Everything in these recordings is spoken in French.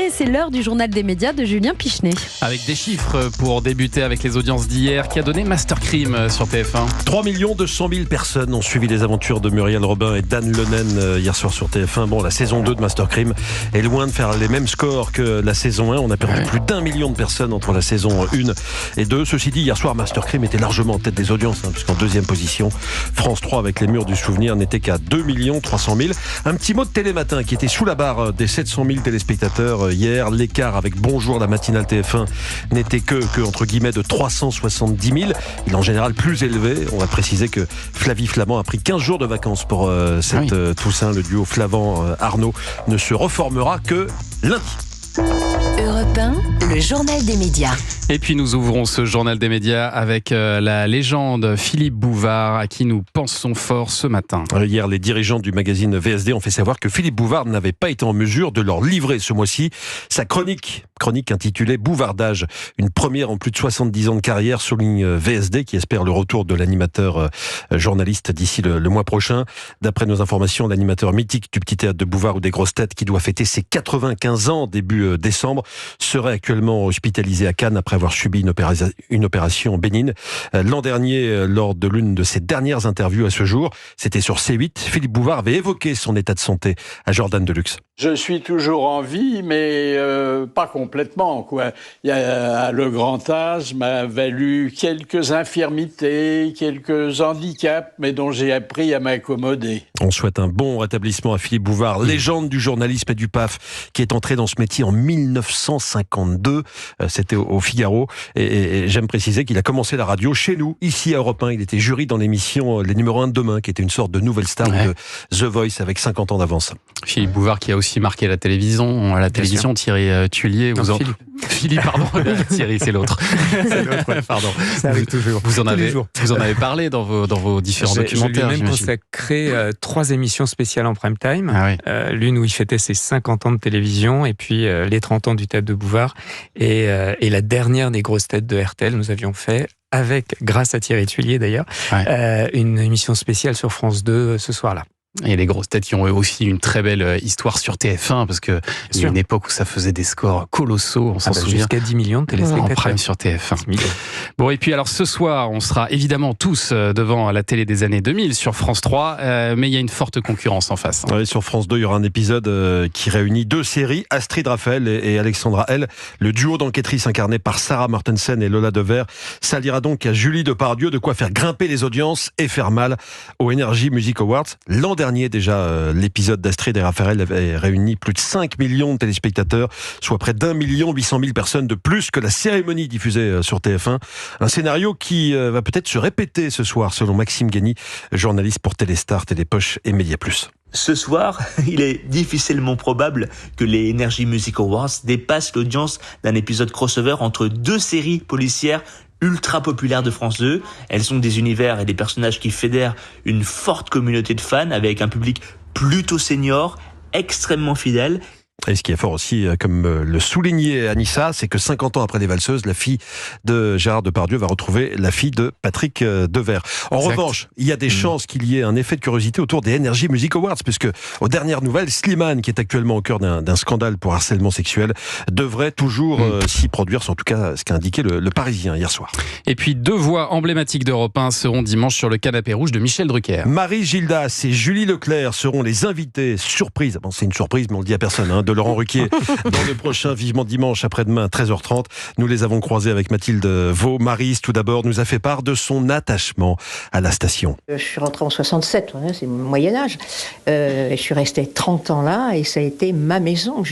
est, c'est l'heure du journal des médias de Julien Pichenet. Avec des chiffres pour débuter avec les audiences d'hier, qui a donné Master Crime sur TF1. 3 200 000 personnes ont suivi les aventures de Muriel Robin et Dan Lenen hier soir sur TF1. Bon, la saison 2 de Master Crime est loin de faire les mêmes scores que la saison 1. On a perdu plus d'1 million de personnes entre la saison 1 et 2. Ceci dit, hier soir, Master Crime était largement en tête des audiences, puisqu'en deuxième position, France 3 avec les murs du souvenir n'était qu'à 2 300 000. Un petit mot de Télématin qui était sous la barre des 700 000 téléspectateurs hier. L'écart avec Bonjour la matinale TF1 n'était que entre guillemets de 370 000. Il est en général plus élevé. On va préciser que Flavie Flamand a pris 15 jours de vacances pour cette Toussaint. Le duo Flavand-Arnaud ne se reformera que lundi. Europe 1, le journal des médias. Et puis nous ouvrons ce journal des médias avec la légende Philippe Bouvard, à qui nous pensons fort ce matin. Hier, les dirigeants du magazine VSD ont fait savoir que Philippe Bouvard n'avait pas été en mesure de leur livrer ce mois-ci sa chronique intitulée Bouvardage. Une première en plus de 70 ans de carrière, souligne VSD, qui espère le retour de l'animateur journaliste d'ici le mois prochain. D'après nos informations, l'animateur mythique du Petit Théâtre de Bouvard ou des Grosses Têtes, qui doit fêter ses 95 ans début décembre, serait actuellement hospitalisé à Cannes après avoir subi une opération bénigne. L'an dernier, lors de l'une de ses dernières interviews à ce jour, c'était sur C8, Philippe Bouvard avait évoqué son état de santé à Jordan Deluxe. Je suis toujours en vie, mais pas complètement, quoi. Le grand âge m'a valu quelques infirmités, quelques handicaps, mais dont j'ai appris à m'accommoder. On souhaite un bon rétablissement à Philippe Bouvard, légende du journalisme et du PAF, qui est entré dans ce métier en 1952. C'était au Figaro. Et j'aime préciser qu'il a commencé la radio chez nous, ici à Europe 1. Il était jury dans l'émission Les numéros 1 de demain, qui était une sorte de nouvelle star de The Voice avec 50 ans d'avance. Philippe Bouvard qui a aussi marqué la télévision. Thierry Tullier. Philippe, pardon. Thierry, c'est l'autre. C'est l'autre, pardon. Ça arrive toujours. Vous en avez parlé dans vos différents documentaires. Je lui ai même consacré 3 émissions spéciales en prime time. L'une où il fêtait ses 50 ans de télévision, et puis les 30 ans du Théâtre de Bouvard, et la dernière des Grosses Têtes de RTL. Nous avions fait, grâce à Thierry Tullier d'ailleurs, une émission spéciale sur France 2 ce soir-là. Et les Grosses Têtes qui ont aussi une très belle histoire sur TF1, parce que il y a une époque où ça faisait des scores colossaux, on s'en souvient. Jusqu'à 10 millions de téléspectateurs. En prime sur TF1. Bon, et puis alors ce soir, on sera évidemment tous devant la télé des années 2000 sur France 3, mais il y a une forte concurrence en face. Oui, sur France 2, il y aura un épisode qui réunit 2 séries, Astrid Raphael et Alexandra L. Le duo d'enquêtrices incarné par Sarah Mortensen et Lola Dever s'alliera donc à Julie Depardieu, de quoi faire grimper les audiences et faire mal aux Energy Music Awards. L'an dernier, déjà, l'épisode d'Astrid et Raphaël avait réuni plus de 5 millions de téléspectateurs, soit près d'1 800 000 personnes de plus que la cérémonie diffusée sur TF1. Un scénario qui va peut-être se répéter ce soir, selon Maxime Guény, journaliste pour Téléstar, Télépoche et Média Plus. Ce soir, il est difficilement probable que les Energy Music Awards dépassent l'audience d'un épisode crossover entre 2 séries policières ultra populaires de France 2. Elles sont des univers et des personnages qui fédèrent une forte communauté de fans avec un public plutôt senior, extrêmement fidèle. Et ce qui est fort aussi, comme le soulignait Anissa, c'est que 50 ans après Les Valseuses, la fille de Gérard Depardieu va retrouver la fille de Patrick Devers. En revanche, il y a des chances qu'il y ait un effet de curiosité autour des Energy Music Awards, puisque aux dernières nouvelles, Slimane, qui est actuellement au cœur d'un scandale pour harcèlement sexuel, devrait toujours s'y produire. C'est en tout cas ce qu'a indiqué le Parisien hier soir. Et puis 2 voix emblématiques d'Europe 1 seront dimanche sur le canapé rouge de Michel Drucker. Marie Gildas et Julie Leclerc seront les invités surprise. Bon, c'est une surprise, mais on le dit à personne, de Laurent Ruquier dans le prochain Vivement Dimanche après-demain 13h30. Nous les avons croisés avec Mathilde Vaux. Maryse, tout d'abord, nous a fait part de son attachement à la station. Je suis rentrée en 67, c'est mon Moyen-Âge. Je suis restée 30 ans là et ça a été ma maison.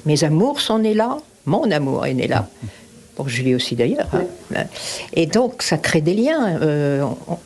Mes amours sont nés là, mon amour est né là. Pour Julie aussi d'ailleurs. Et donc ça crée des liens.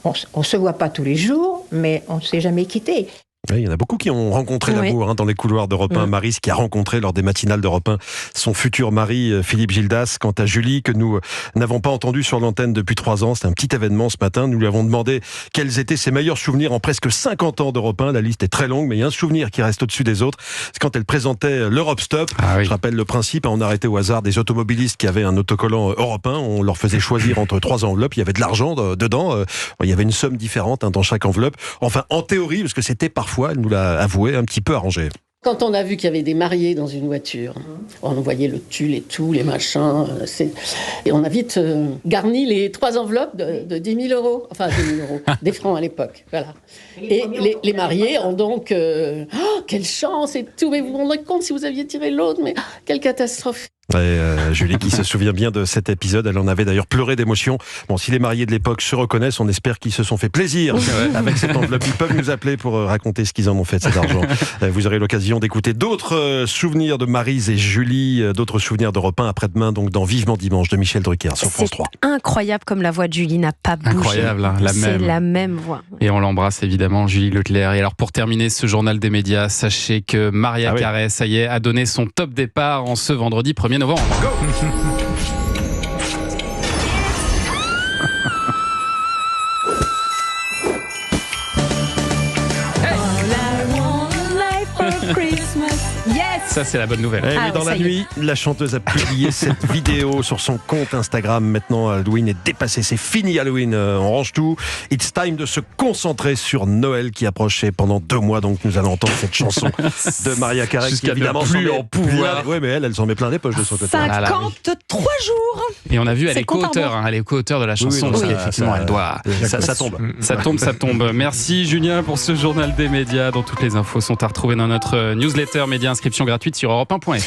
On ne se voit pas tous les jours, mais on ne s'est jamais quitté. Oui, il y en a beaucoup qui ont rencontré l'amour dans les couloirs d'Europe 1. Maryse qui a rencontré lors des matinales d'Europe 1 son futur mari Philippe Gildas. Quant à Julie, que nous n'avons pas entendu sur l'antenne depuis 3 ans, c'est un petit événement ce matin. Nous lui avons demandé quels étaient ses meilleurs souvenirs en presque 50 ans d'Europe 1. La liste est très longue, mais il y a un souvenir qui reste au-dessus des autres. C'est quand elle présentait l'Europe Stop. Je rappelle le principe, on arrêtait au hasard des automobilistes qui avaient un autocollant Europe 1. On leur faisait choisir entre 3 enveloppes. Il y avait de l'argent dedans. Il y avait une somme différente dans chaque enveloppe. Enfin, en théorie, parce que c'était parfois, elle nous l'a avoué, un petit peu arrangé. Quand on a vu qu'il y avait des mariés dans une voiture, on voyait le tulle et tout, les machins, et on a vite garni les 3 enveloppes de 10 000 euros, enfin 10 000 euros, des francs à l'époque, voilà. Et les mariés ont donc, quelle chance et tout, mais vous vous rendrez compte si vous aviez tiré l'autre, mais quelle catastrophe. Et Julie qui se souvient bien de cet épisode, elle en avait d'ailleurs pleuré d'émotion. Bon, si les mariés de l'époque se reconnaissent, on espère qu'ils se sont fait plaisir avec cette enveloppe. Ils peuvent nous appeler pour raconter ce qu'ils en ont fait de cet argent. Vous aurez l'occasion d'écouter d'autres souvenirs de Maryse et Julie, d'autres souvenirs d'Europe 1 après-demain, donc dans Vivement Dimanche de Michel Drucker sur France 3. C'est incroyable comme la voix de Julie n'a pas bougé. Incroyable, hein, C'est la même voix. Et on l'embrasse évidemment, Julie Leclerc. Et alors pour terminer ce journal des médias, sachez que Maria Carey, ça y est, a donné son top départ en ce vendredi 1er novembre. Go! Ça, c'est la bonne nouvelle. Mais dans la nuit, la chanteuse a publié cette vidéo sur son compte Instagram. Maintenant, Halloween est dépassé. C'est fini, Halloween. On range tout. It's time de se concentrer sur Noël qui approche. Et pendant 2 mois, donc, nous allons entendre cette chanson de Maria Carey. Qui évidemment plus en pouvoir. Oui, mais elle s'en met plein les poches de son côté. 53 jours. Et on a vu, elle est co-auteure. Elle est co-auteure de la chanson. Oui, effectivement, elle doit. Ça tombe. Ça tombe. Merci, Julien, pour ce journal des médias dont toutes les infos sont à retrouver dans notre newsletter média. Inscription gratuite sur europe1.fr.